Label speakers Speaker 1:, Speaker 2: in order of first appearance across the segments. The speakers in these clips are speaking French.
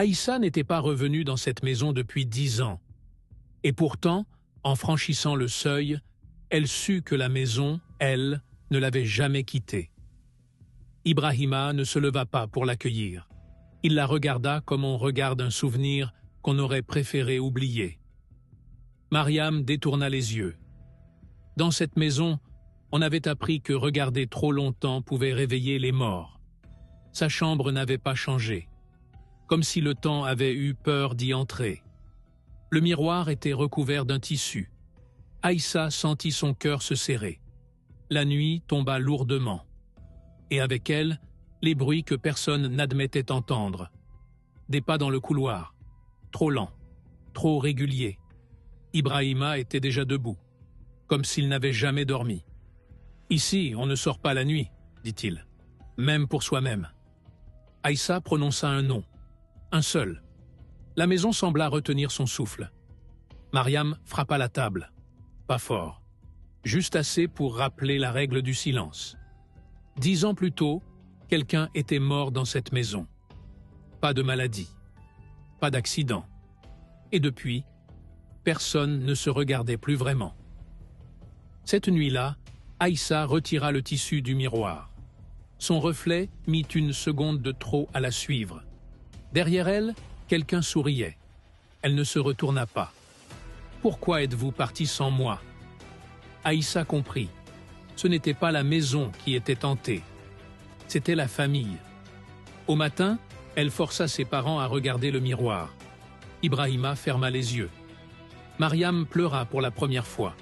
Speaker 1: Aïssa n'était pas revenue dans cette maison depuis 10 ans. Et pourtant, en franchissant le seuil, elle sut que la maison, elle, ne l'avait jamais quittée. Ibrahima ne se leva pas pour l'accueillir. Il la regarda comme on regarde un souvenir qu'on aurait préféré oublier. Mariam détourna les yeux. Dans cette maison, on avait appris que regarder trop longtemps pouvait réveiller les morts. Sa chambre n'avait pas changé, comme si le temps avait eu peur d'y entrer. Le miroir était recouvert d'un tissu. Aïssa sentit son cœur se serrer. La nuit tomba lourdement. Et avec elle, les bruits que personne n'admettait entendre. Des pas dans le couloir, trop lents, trop réguliers. Ibrahima était déjà debout, comme s'il n'avait jamais dormi. « Ici, on ne sort pas la nuit, » dit-il, « même pour soi-même. » Aïssa prononça un nom, un seul. La maison sembla retenir son souffle. Mariam frappa la table, pas fort, juste assez pour rappeler la règle du silence. 10 ans plus tôt, quelqu'un était mort dans cette maison. Pas de maladie, pas d'accident. Et depuis, personne ne se regardait plus vraiment. Cette nuit-là, Aïssa retira le tissu du miroir. Son reflet mit une seconde de trop à la suivre. Derrière elle, quelqu'un souriait. Elle ne se retourna pas. « Pourquoi êtes-vous parti sans moi ?» Aïssa comprit. Ce n'était pas la maison qui était hantée. C'était la famille. Au matin, elle força ses parents à regarder le miroir. Ibrahima ferma les yeux. Mariam pleura pour la première fois.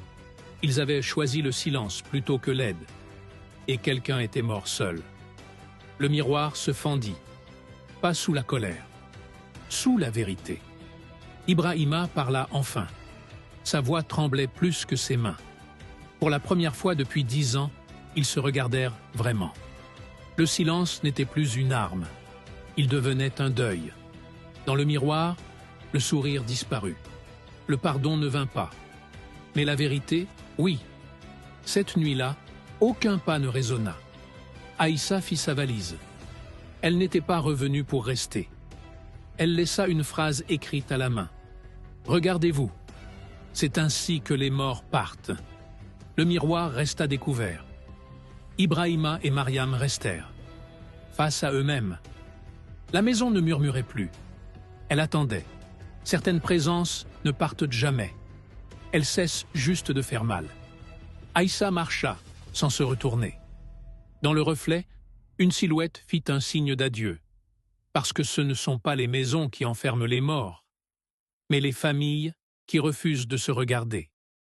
Speaker 1: Ils avaient choisi le silence plutôt que l'aide. Et quelqu'un était mort seul. Le miroir se fendit. Pas sous la colère. Sous la vérité. Ibrahima parla enfin. Sa voix tremblait plus que ses mains. Pour la première fois depuis 10 ans, ils se regardèrent vraiment. Le silence n'était plus une arme. Il devenait un deuil. Dans le miroir, le sourire disparut. Le pardon ne vint pas. Mais la vérité, oui. Cette nuit-là, aucun pas ne résonna. Aïssa fit sa valise. Elle n'était pas revenue pour rester. Elle laissa une phrase écrite à la main. « Regardez-vous. C'est ainsi que les morts partent. » Le miroir resta découvert. Ibrahima et Mariam restèrent, face à eux-mêmes. La maison ne murmurait plus. Elle attendait. Certaines présences ne partent jamais. Elles cessent juste de faire mal. Aïssa marcha, sans se retourner. Dans le reflet, une silhouette fit un signe d'adieu. Parce que ce ne sont pas les maisons qui enferment les morts, mais les familles qui refusent de se regarder.